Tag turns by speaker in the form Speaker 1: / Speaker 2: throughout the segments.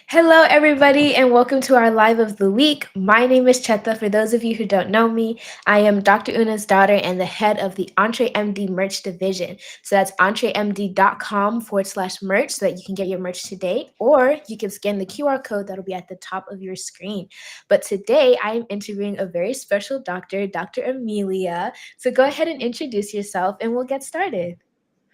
Speaker 1: Hello, everybody, and welcome to our live of the week. My name is Cheta. For those of you who don't know me, I am Dr. Una's daughter and the head of the EntreMD merch division. So that's entremd.com/merch so that you can get your merch today, or you can scan the QR code that'll be at the top of your screen. But today, I am interviewing a very special doctor, Dr. Amelia. So go ahead and introduce yourself, and we'll get started.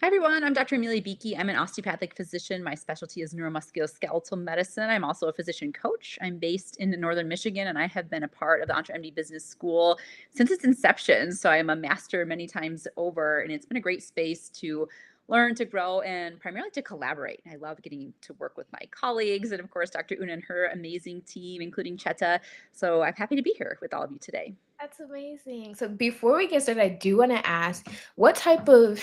Speaker 2: Hi, everyone. I'm Dr. Amelia Bueche. I'm an osteopathic physician. My specialty is neuromusculoskeletal medicine. I'm also a physician coach. I'm based in northern Michigan, and I have been a part of the EntreMD Business School since its inception. So I am a master many times over, and it's been a great space to learn, to grow, and primarily to collaborate. I love getting to work with my colleagues, and of course, Dr. Una and her amazing team, including Cheta. So I'm happy to be here with all of you today.
Speaker 1: That's amazing. So before we get started, I do want to ask what type of,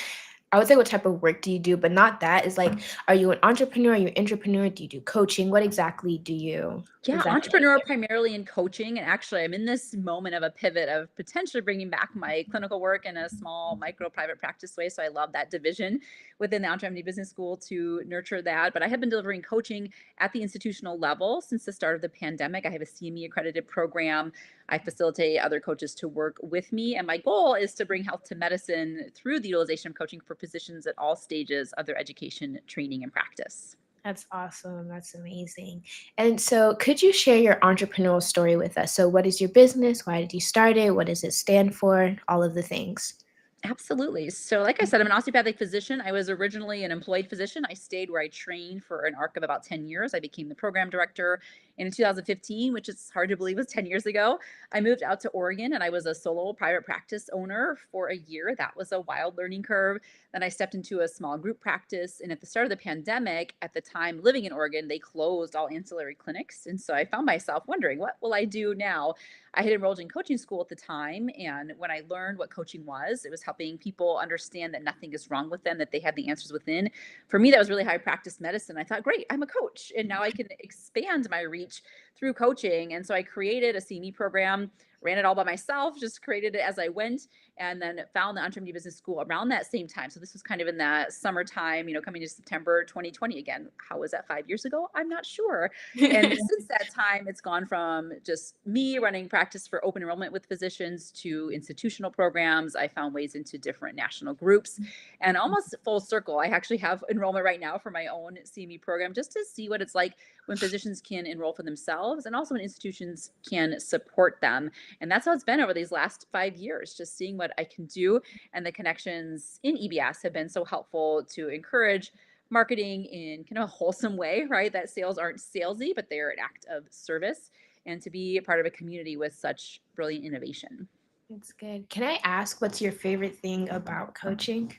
Speaker 1: I would say what type of work do you do, but not that. Is like, are you an entrepreneur? Are you an entrepreneur? Do you do coaching? What exactly do you
Speaker 2: Yeah,
Speaker 1: exactly do?
Speaker 2: entrepreneur primarily in coaching. And actually, I'm in this moment of a pivot of potentially bringing back my clinical work in a small micro private practice way. So I love that division within the EntreMD Business School to nurture that. But I have been delivering coaching at the institutional level since the start of the pandemic. I have a CME-accredited program. I facilitate other coaches to work with me. And my goal is to bring health to medicine through the utilization of coaching for physicians at all stages of their education, training, and practice.
Speaker 1: That's awesome. That's amazing. And so, could you share your entrepreneurial story with us? So, what is your business? Why did you start it? What does it stand for? All of the things.
Speaker 2: Absolutely. So, like I said, I'm an osteopathic physician. I was originally an employed physician. I stayed where I trained for an arc of about 10 years. I became the program director in 2015, which is hard to believe was 10 years ago. I moved out to Oregon and I was a solo private practice owner for a year. That was a wild learning curve. Then I stepped into a small group practice. And at the start of the pandemic, at the time living in Oregon, they closed all ancillary clinics. And so I found myself wondering, what will I do now? I had enrolled in coaching school at the time. And when I learned what coaching was, it was helping people understand that nothing is wrong with them, that they have the answers within. For me, that was really how I practiced medicine. I thought, great, I'm a coach. And now I can expand my reach through coaching. And so I created a CME program, ran it all by myself, just created it as I went, and then found the EntreMD Business School around that same time. So this was kind of in that summertime, coming to September 2020 again. How was that 5 years ago? I'm not sure. And since that time, it's gone from just me running practice for open enrollment with physicians to institutional programs. I found ways into different national groups and almost full circle. I actually have enrollment right now for my own CME program just to see what it's like when physicians can enroll for themselves and also when institutions can support them. And that's how it's been over these last 5 years, just seeing what I can do. And the connections in EBS have been so helpful to encourage marketing in kind of a wholesome way, right? That sales aren't salesy, but they're an act of service, and to be a part of a community with such brilliant innovation.
Speaker 1: That's good. Can I ask what's your favorite thing about coaching?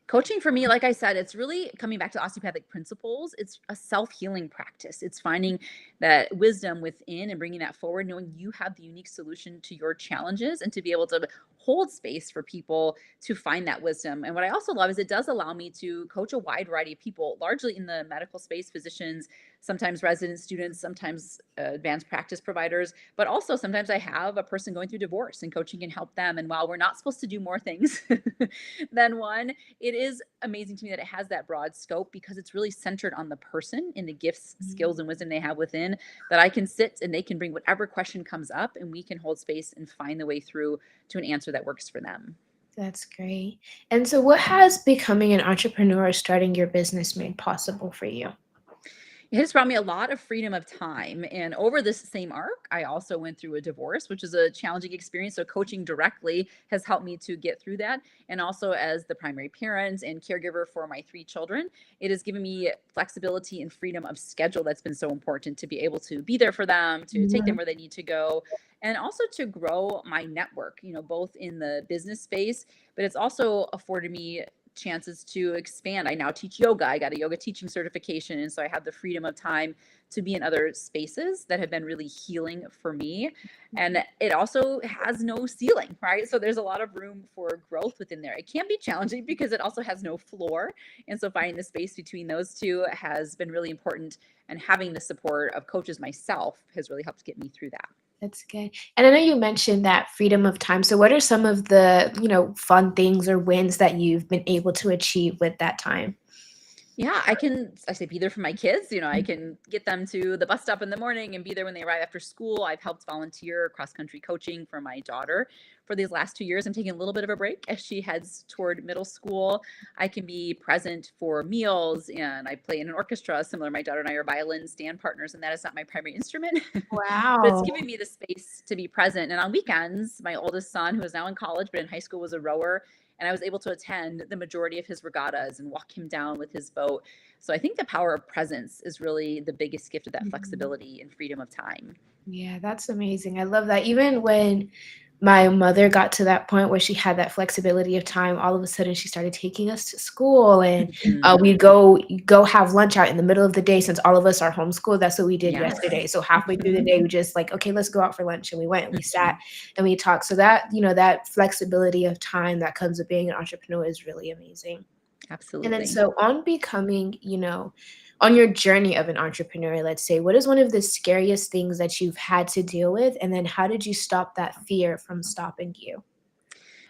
Speaker 2: Coaching for me, like I said, it's really coming back to osteopathic principles. It's a self-healing practice. It's finding that wisdom within and bringing that forward, knowing you have the unique solution to your challenges and to be able to hold space for people to find that wisdom. And what I also love is it does allow me to coach a wide variety of people, largely in the medical space, physicians, sometimes resident students, sometimes advanced practice providers, but also sometimes I have a person going through divorce and coaching can help them. And while we're not supposed to do more things than one, it is amazing to me that it has that broad scope because it's really centered on the person and the gifts, skills, and wisdom they have within, that I can sit and they can bring whatever question comes up and we can hold space and find the way through to an answer that works for them.
Speaker 1: That's great. And so, what has becoming an entrepreneur or starting your business made possible for you?
Speaker 2: It has brought me a lot of freedom of time. And over this same arc, I also went through a divorce, which is a challenging experience. So, coaching directly has helped me to get through that. And also, as the primary parent and caregiver for my three children, it has given me flexibility and freedom of schedule that's been so important to be able to be there for them, to take them where they need to go, and also to grow my network, both in the business space, but it's also afforded me chances to expand. I now teach yoga. I got a yoga teaching certification. And so I have the freedom of time to be in other spaces that have been really healing for me. And it also has no ceiling, right? So there's a lot of room for growth within there. It can be challenging because it also has no floor. And so finding the space between those two has been really important. And having the support of coaches myself has really helped get me through that.
Speaker 1: That's good. And I know you mentioned that freedom of time. So, what are some of the, fun things or wins that you've been able to achieve with that time?
Speaker 2: Yeah, I say be there for my kids. I can get them to the bus stop in the morning and be there when they arrive after school. I've helped volunteer cross country coaching for my daughter for these last 2 years. I'm taking a little bit of a break as she heads toward middle school. I can be present for meals, and I play in an orchestra. Similar, my daughter and I are violin stand partners, and that is not my primary instrument, but it's
Speaker 1: Wow.
Speaker 2: giving me the space to be present. And on weekends, my oldest son, who is now in college but in high school, was a rower, and I was able to attend the majority of his regattas and walk him down with his boat. So I think the power of presence is really the biggest gift of that
Speaker 1: Mhm.
Speaker 2: flexibility and freedom of time.
Speaker 1: Yeah, that's amazing. I love that. Even when my mother got to that point where she had that flexibility of time, all of a sudden she started taking us to school, and
Speaker 2: Mhm.
Speaker 1: we'd go have lunch out in the middle of the day since all of us are homeschooled. That's what we did
Speaker 2: Yes.
Speaker 1: yesterday. So halfway through the
Speaker 2: Mhm.
Speaker 1: day, we just like, okay, let's go out for lunch. And we went and we sat
Speaker 2: Mhm.
Speaker 1: and we talked. So that, that flexibility of time that comes with being an entrepreneur is really amazing. And then
Speaker 2: Absolutely.
Speaker 1: so on becoming, on your journey of an entrepreneur, let's say, what is one of the scariest things that you've had to deal with? And then how did you stop that fear from stopping you?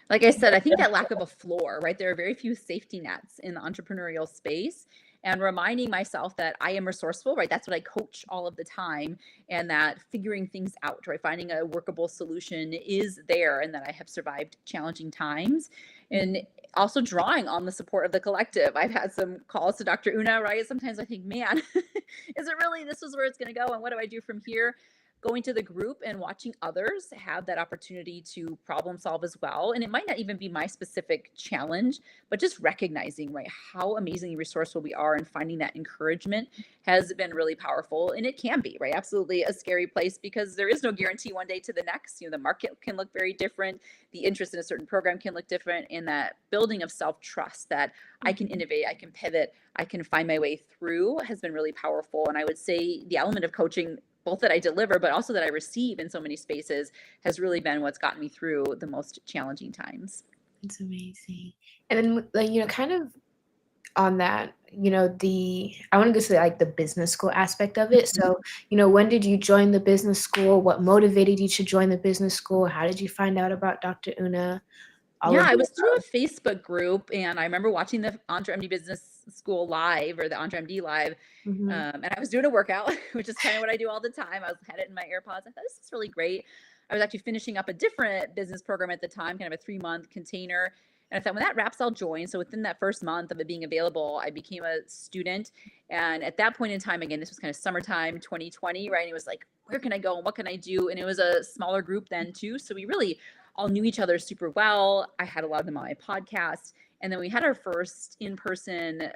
Speaker 2: Like I said, I think that lack of a floor, right? There are very few safety nets in the entrepreneurial space. And reminding myself that I am resourceful, right? That's what I coach all of the time. And that figuring things out, right? Finding a workable solution is there, and that I have survived challenging times. And also drawing on the support of the collective. I've had some calls to Dr. Una, right? Sometimes I think, man, is it really this is where it's going to go? And what do I do from here? Going to the group and watching others have that opportunity to problem solve as well. And it might not even be my specific challenge, but just recognizing, right, how amazingly resourceful we are, and finding that encouragement has been really powerful. And it can be, right, absolutely a scary place, because there is no guarantee one day to the next. The market can look very different. The interest in a certain program can look different. And that building of self-trust that I can
Speaker 1: Mhm.
Speaker 2: innovate, I can pivot, I can find my way through has been really powerful. And I would say the element of coaching, both that I deliver, but also that I receive in so many spaces, has really been what's gotten me through the most challenging times.
Speaker 1: It's amazing. And then, like, kind of on that, I want to go to like the business school aspect of it.
Speaker 2: Mhm.
Speaker 1: So, when did you join the business school? What motivated you to join the business school? How did you find out about Dr. Una? All
Speaker 2: Yeah,
Speaker 1: of
Speaker 2: I
Speaker 1: the
Speaker 2: was through a Facebook group, and I remember watching the EntreMD Business School live, or the EntreMD live.
Speaker 1: above.
Speaker 2: And I was doing a workout, which is kind of what I do all the time. Had it in my AirPods. I thought this is really great. I was actually finishing up a different business program at the time, kind of a 3-month container. And I thought, when that wraps, I'll join. So within that first month of it being available, I became a student. And at that point in time, again, this was kind of summertime 2020, right? And it was like, where can I go and what can I do? And it was a smaller group then too. So we really all knew each other super well. I had a lot of them on my podcast. And then we had our first in-person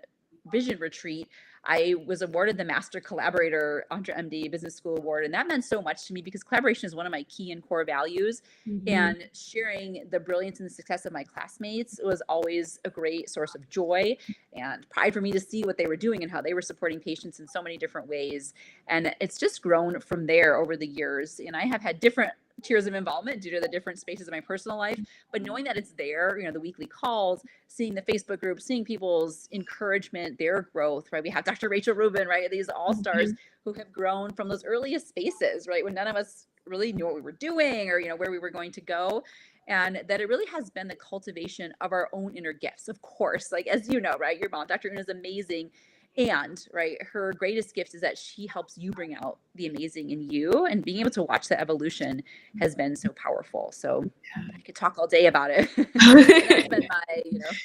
Speaker 2: vision retreat. I was awarded the Master Collaborator EntreMD Business School Award. And that meant so much to me, because collaboration is one of my key and core values.
Speaker 1: Mhm.
Speaker 2: And sharing the brilliance and the success of my classmates was always a great source of joy and pride for me to see what they were doing and how they were supporting patients in so many different ways. And it's just grown from there over the years. And I have had different tiers of involvement due to the different spaces of my personal life, but knowing that it's there, the weekly calls, seeing the Facebook group, seeing people's encouragement, their growth, right? We have Dr. Rachel Rubin, right? These all-stars
Speaker 1: Mhm.
Speaker 2: who have grown from those earliest spaces, right? When none of us really knew what we were doing, or, where we were going to go. And that it really has been the cultivation of our own inner gifts. Of course, like, as you know, right? Your mom, Dr. Una, is amazing. And right, her greatest gift is that she helps you bring out the amazing in you, and being able to watch that evolution has been so powerful. So I could talk all day about it. But that's been my,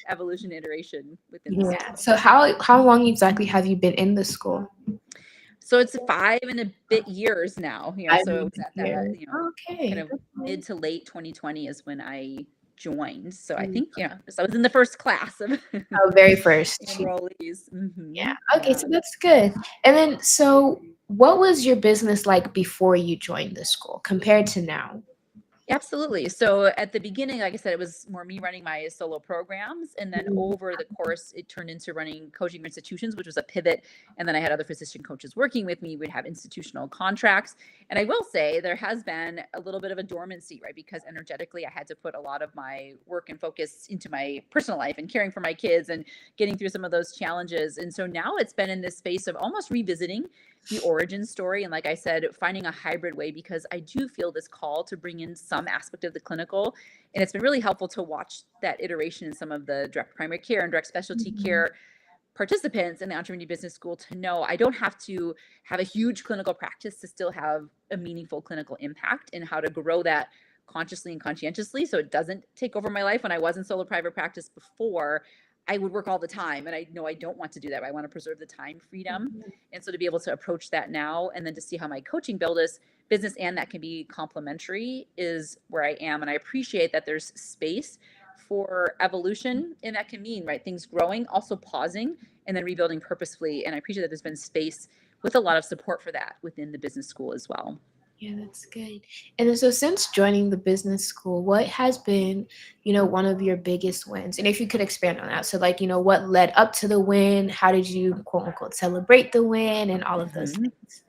Speaker 2: evolution iteration within the
Speaker 1: Yeah.
Speaker 2: school.
Speaker 1: So how long exactly have you been in the school?
Speaker 2: So it's 5 and a bit years now,
Speaker 1: I
Speaker 2: so it
Speaker 1: moved
Speaker 2: was at that,
Speaker 1: here.
Speaker 2: kind
Speaker 1: Okay.
Speaker 2: of
Speaker 1: That's
Speaker 2: mid
Speaker 1: nice.
Speaker 2: to late 2020 is when I joined. So I
Speaker 1: Mm.
Speaker 2: think, so I was in the first class of
Speaker 1: Oh, very first.
Speaker 2: enrollees.
Speaker 1: Yeah. Okay,
Speaker 2: Yeah.
Speaker 1: so that's good. And then so what was your business like before you joined the school compared to now?
Speaker 2: Absolutely. So at the beginning, like I said, it was more me running my solo programs. And then
Speaker 1: Mhm.
Speaker 2: over the course, it turned into running coaching for institutions, which was a pivot. And then I had other physician coaches working with me. We'd have institutional contracts. And I will say there has been a little bit of a dormancy, right? Because energetically, I had to put a lot of my work and focus into my personal life and caring for my kids and getting through some of those challenges. And so now it's been in this space of almost revisiting the origin story. And like I said, finding a hybrid way, because I do feel this call to bring in some aspect of the clinical. And it's been really helpful to watch that iteration in some of the direct primary care and direct specialty
Speaker 1: Mhm.
Speaker 2: care participants in the EntreMD Business School to know I don't have to have a huge clinical practice to still have a meaningful clinical impact, and how to grow that consciously and conscientiously so it doesn't take over my life. When I was in solo private practice before, I would work all the time, and I know I don't want to do that. I want to preserve the time freedom.
Speaker 1: Mhm.
Speaker 2: And so to be able to approach that now, and then to see how my coaching business and that can be complementary, is where I am. And I appreciate that there's space for evolution, and that can mean, right, things growing, also pausing, and then rebuilding purposefully. And I appreciate that there's been space with a lot of support for that within the business school as well.
Speaker 1: Yeah, that's good. And then so since joining the business school, what has been, one of your biggest wins? And if you could expand on that. So like, what led up to the win? How did you quote unquote celebrate the win and all of those
Speaker 2: Mhm.
Speaker 1: things?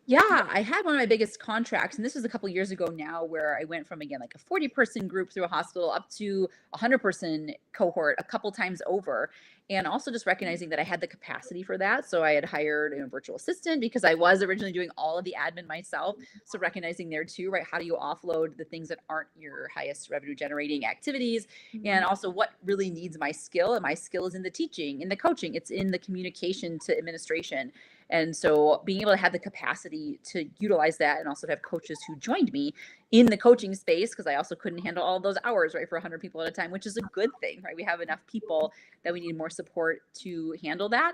Speaker 2: Yeah, I had one of my biggest contracts, and this was a couple years ago now, where I went from, again, like a 40-person group through a hospital up to a 100-person cohort a couple times over. And also just recognizing that I had the capacity for that. So I had hired a virtual assistant because I was originally doing all of the admin myself. So recognizing there too, right? How do you offload the things that aren't your highest revenue generating activities? And also what really needs my skill? And my skill is in the teaching, in the coaching, it's in the communication to administration. And so being able to have the capacity to utilize that, and also to have coaches who joined me in the coaching space, because I also couldn't handle all of those hours, right, for 100 people at a time, which is a good thing, right? We have enough people that we need more support to handle that.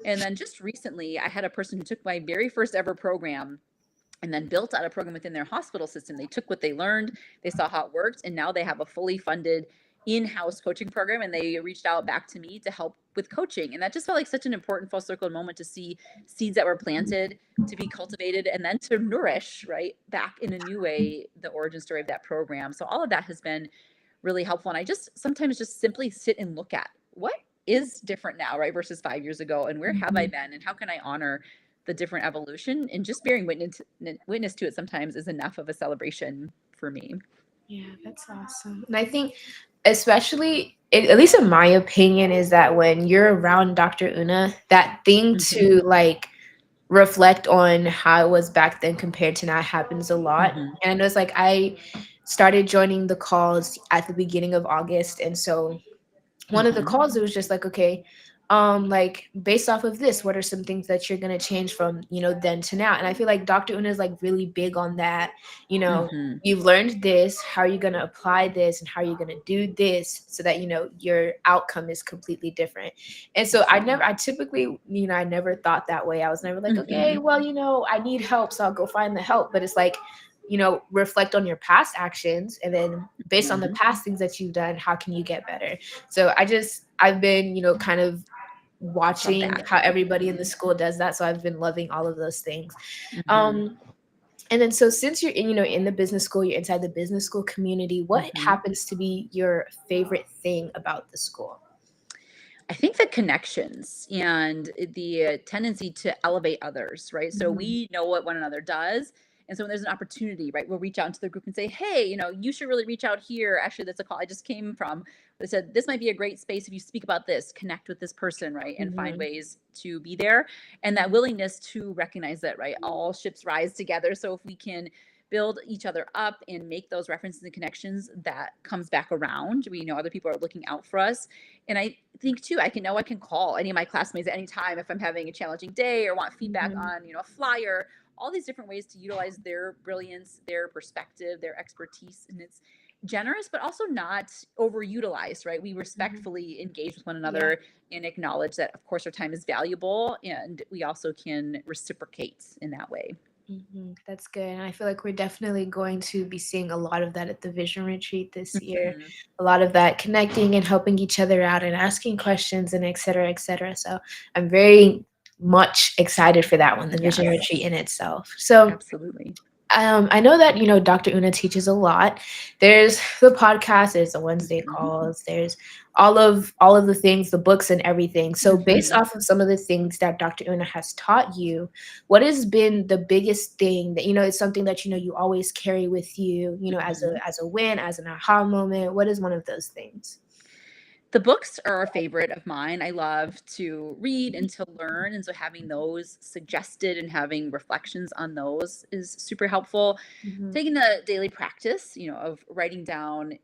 Speaker 2: And then just recently, I had a person who took my very first ever program and then built out a program within their hospital system. They took what they learned, they saw how it worked, and now they have a fully funded in-house coaching program, and they reached out back to me to help with coaching. And that just felt like such an important full circle moment, to see seeds that were planted to be cultivated and then to nourish, right, back in a new way, the origin story of that program. So all of that has been really helpful. And I just sometimes just simply sit and look at what is different now, right, versus 5 years ago, and where have I
Speaker 1: Mhm.
Speaker 2: been, and how can I honor the different evolution. And just bearing witness to it sometimes is enough of a celebration for me.
Speaker 1: Yeah, that's awesome. And I think, especially, at least in my opinion, is that when you're around Dr. Una, that thing
Speaker 2: Hmm.
Speaker 1: to like reflect on how it was back then compared to now happens a lot.
Speaker 2: Hmm.
Speaker 1: And I know it's like I started joining the calls at the beginning of August. And so one of the
Speaker 2: Hmm.
Speaker 1: calls, it was just like, okay, like based off of this, what are some things that you're going to change from then to now? And I feel like Dr. Una is like really big on that.
Speaker 2: Hmm.
Speaker 1: You've learned this, how are you going to apply this, and how are you going to do this so that your outcome is completely different. And so
Speaker 2: Absolutely.
Speaker 1: I typically, I never thought that way. I was never like, okay,
Speaker 2: Hmm.
Speaker 1: well, I need help, so I'll go find the help. But it's like, reflect on your past actions, and then based on the
Speaker 2: Hmm.
Speaker 1: past things that you've done, how can you get better? So I've been, kind of
Speaker 2: Love
Speaker 1: watching
Speaker 2: that.
Speaker 1: how everybody in
Speaker 2: Hmm.
Speaker 1: the school does that. So I've been loving all of those things.
Speaker 2: Hmm.
Speaker 1: Um, and then so since you're in, in the business school, you're inside the business school community, what
Speaker 2: Hmm.
Speaker 1: happens to be your favorite thing about the school?
Speaker 2: I think the connections and the tendency to elevate others, right? So
Speaker 1: Mhm.
Speaker 2: we know what one another does. And so when there's an opportunity, right, we'll reach out into the group and say, hey, you should really reach out here. Actually, that's a call I just came from. They said, this might be a great space if you speak about this, connect with this person, right, and find
Speaker 1: Mhm.
Speaker 2: ways to be there. And that willingness to recognize that, right, all ships rise together. So if we can build each other up and make those references and connections, that comes back around. We know other people are looking out for us. And I think too, I can call any of my classmates at any time if I'm having a challenging day or want feedback
Speaker 1: Mhm.
Speaker 2: on, a flyer, all these different ways to utilize their brilliance, their perspective, their expertise. And it's generous, but also not overutilized, right? We
Speaker 1: Mhm.
Speaker 2: respectfully engage with one
Speaker 1: Yeah.
Speaker 2: another and acknowledge that, of course, our time is valuable, and we also can reciprocate in that way.
Speaker 1: That's good. And I feel like we're definitely going to be seeing a lot of that at the Vision Retreat this year.
Speaker 2: Mhm.
Speaker 1: A lot of that connecting and helping each other out and asking questions and et cetera, et cetera. So I'm very much excited for that one, the Vision
Speaker 2: Yes,
Speaker 1: Retreat in itself. So
Speaker 2: absolutely.
Speaker 1: I know that Dr. Una teaches a lot. There's the podcast, there's the Wednesday
Speaker 2: Mhm.
Speaker 1: calls, there's all of the things, the books and everything. So based
Speaker 2: Mhm.
Speaker 1: off of some of the things that Dr. Una has taught you, what has been the biggest thing that is something that you always carry with you, as
Speaker 2: Mhm.
Speaker 1: a win, as an aha moment? What is one of those things?
Speaker 2: The books are a favorite of mine. I love to read and to learn. And so having those suggested and having reflections on those is super helpful.
Speaker 1: Mhm.
Speaker 2: Taking the daily practice, of writing down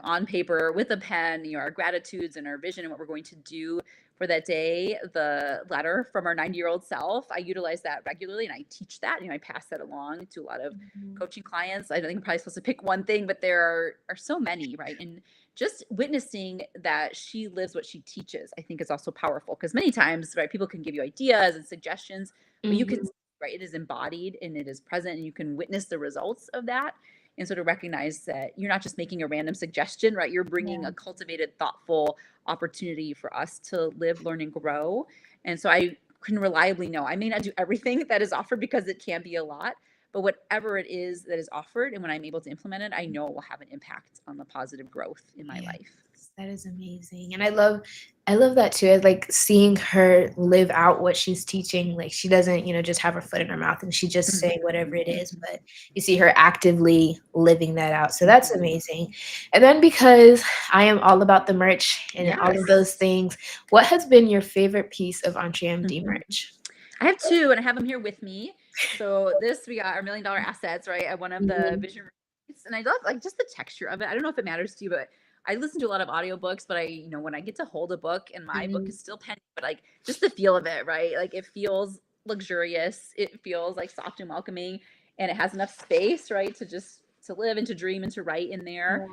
Speaker 2: on paper with a pen, our gratitudes and our vision and what we're going to do for that day, the letter from our 90-year-old self. I utilize that regularly and I teach that. I pass that along to a lot of coaching clients. I think I'm probably supposed to pick one thing, but there are so many, right? And just witnessing that she lives what she teaches, I think is also powerful, because many times, right, people can give you ideas and suggestions, but you can, right, it is embodied and it is present, and you can witness the results of that and sort of recognize that you're not just making a random suggestion, right? You're bringing a cultivated, thoughtful opportunity for us to live, learn, and grow. And so I can reliably know I may not do everything that is offered, because it can be a lot, but whatever it is that is offered, and when I'm able to implement it, I know it will have an impact on the positive growth in my life.
Speaker 1: That is amazing. And I love that too. I like seeing her live out what she's teaching. Like, she doesn't, just have her foot in her mouth and she just saying whatever it is, but you see her actively living that out. So that's amazing. And then, because I am all about the merch and all of those things, what has been your favorite piece of EntreMD merch?
Speaker 2: I have two, and I have them here with me. So we got our $1 million assets, right, at one of the vision retreats, and I love like just the texture of it. I don't know if it matters to you, but I listen to a lot of audiobooks, but when I get to hold a book, and my book is still penny, but like just the feel of it, right? Like, it feels luxurious, it feels like soft and welcoming, and it has enough space, right, to live and to dream and to write in there.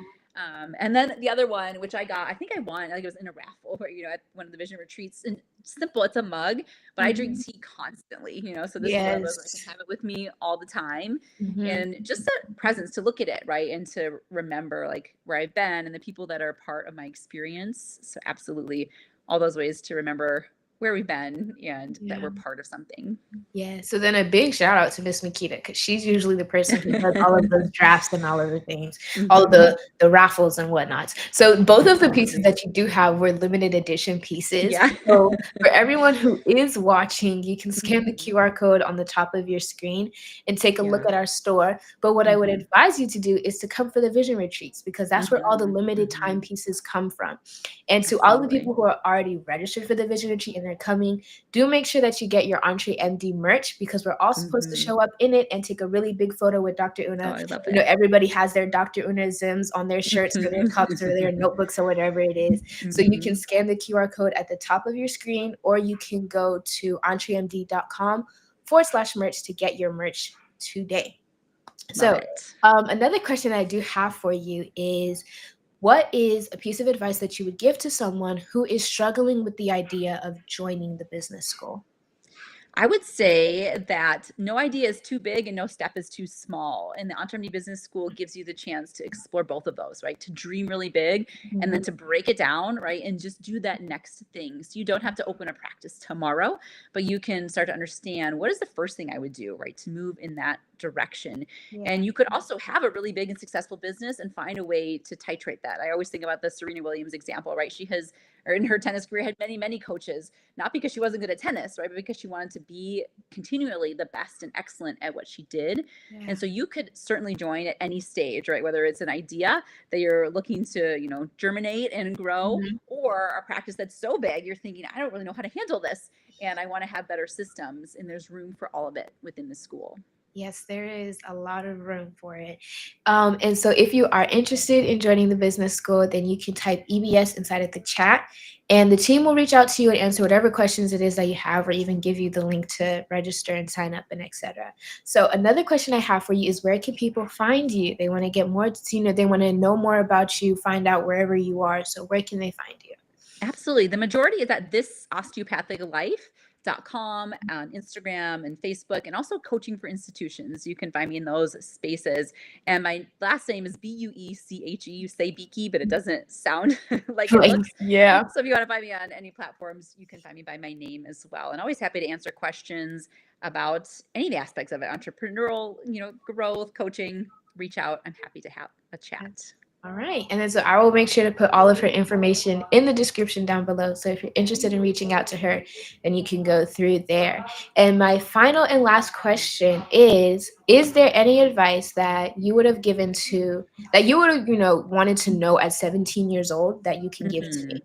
Speaker 2: And then the other one, which I think I won, like it was in a raffle, at one of the vision retreats. And simple, it's a mug, but I drink tea constantly, so this is one of those, I can have it with me all the time. And just the presence to look at it, right, and to remember like where I've been and the people that are part of my experience. So absolutely, all those ways to remember where we've been and that we're part of something.
Speaker 1: Yeah. So then a big shout out to Miss Makita, because she's usually the person who does all of those drafts and all of the things, all of the raffles and whatnots. So both of the pieces that you do have were limited edition pieces. So for everyone who is watching, you can scan the QR code on the top of your screen and take a look at our store. But what I would advise you to do is to come for the vision retreats, because that's where all the limited time pieces come from. And to all the people who are already registered for the vision retreat and they're coming, do make sure that you get your EntreMD merch, because we're all supposed to show up in it and take a really big photo with Dr. Una.
Speaker 2: I love it.
Speaker 1: Everybody has their Dr. Una Zims on their shirts or their cups or their notebooks or whatever it is. So you can scan the QR code at the top of your screen, or you can go to entremd.com/merch to get your merch today. So another question I do have for you is, what is a piece of advice that you would give to someone who is struggling with the idea of joining the business school?
Speaker 2: I would say that no idea is too big and no step is too small. And the EntreMD Business School gives you the chance to explore both of those, right? To dream really big and then to break it down, right? And just do that next thing. So you don't have to open a practice tomorrow, but you can start to understand, what is the first thing I would do, right, to move in that direction. And you could also have a really big and successful business and find a way to titrate that. I always think about the Serena Williams example, right? She has, or in her tennis career, had many, many coaches, not because she wasn't good at tennis, right, but because she wanted to be continually the best and excellent at what she did. And so you could certainly join at any stage, right? Whether it's an idea that you're looking to, germinate and grow, or a practice that's so big, you're thinking, I don't really know how to handle this, and I want to have better systems. And there's room for all of it within the school.
Speaker 1: Yes, there is a lot of room for it. And so if you are interested in joining the business school, then you can type EBS inside of the chat, and the team will reach out to you and answer whatever questions it is that you have, or even give you the link to register and sign up and etc. So another question I have for you is, where can people find you? They want to get more, they want to know more about you, find out wherever you are. So where can they find you?
Speaker 2: Absolutely. The majority is at thisosteopathiclife.com, on Instagram and Facebook, and also coaching for institutions. You can find me in those spaces. And my last name is Bueche. You say Beaky, but it doesn't sound like it looks.
Speaker 1: Yeah.
Speaker 2: So if you want to find me on any platforms, you can find me by my name as well. And always happy to answer questions about any of the aspects of it. Entrepreneurial, growth, coaching, reach out. I'm happy to have a chat.
Speaker 1: All right. And then so I will make sure to put all of her information in the description down below. So if you're interested in reaching out to her, then you can go through there. And my final and last question is there any advice that you would have given to, that you would have, wanted to know at 17 years old, that you can give to me?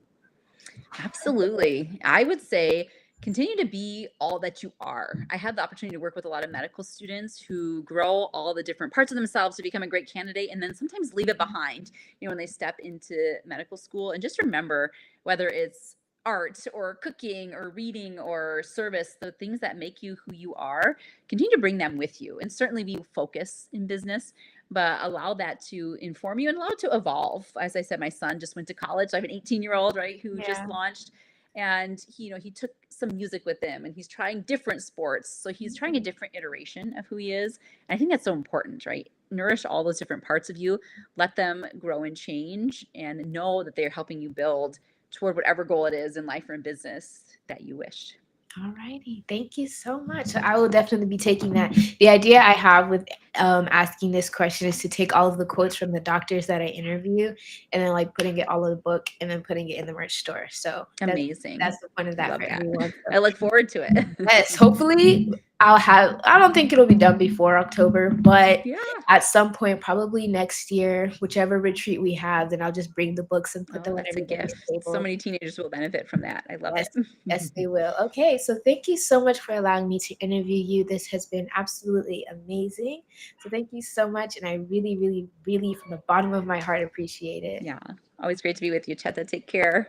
Speaker 2: Absolutely. I would say, continue to be all that you are. I have the opportunity to work with a lot of medical students who grow all the different parts of themselves to become a great candidate, and then sometimes leave it behind, when they step into medical school. And just remember, whether it's art or cooking or reading or service, the things that make you who you are, continue to bring them with you. And certainly we focus in business, but allow that to inform you and allow it to evolve. As I said, my son just went to college. I have an 18-year-old, right, who just
Speaker 1: Yeah.
Speaker 2: launched, and he took some music with him, and he's trying different sports. So he's trying a different iteration of who he is. And I think that's so important, right? Nourish all those different parts of you, let them grow and change, and know that they're helping you build toward whatever goal it is in life or in business that you wish.
Speaker 1: All righty. Thank you so much. So I will definitely be taking that. The idea I have with asking this question is to take all of the quotes from the doctors that I interview and then like putting it all in the book and then putting it in the merch store. So that's
Speaker 2: Amazing.
Speaker 1: the point of
Speaker 2: I
Speaker 1: that
Speaker 2: love
Speaker 1: for
Speaker 2: that.
Speaker 1: everyone.
Speaker 2: I look forward to it.
Speaker 1: Yes, hopefully I don't think it'll be done before October, but
Speaker 2: Yeah.
Speaker 1: at some point, probably next year, whichever retreat we have, then I'll just bring the books and put
Speaker 2: Oh,
Speaker 1: them on
Speaker 2: that's a
Speaker 1: everybody's
Speaker 2: gift. So
Speaker 1: table.
Speaker 2: many teenagers will benefit from that. I love
Speaker 1: Yes,
Speaker 2: it.
Speaker 1: yes, they will. Okay, so thank you so much for allowing me to interview you. This has been absolutely amazing. So thank you so much, and I really, really, really, from the bottom of my heart, appreciate it.
Speaker 2: Yeah. Always great to be with you, Cheta. Take care.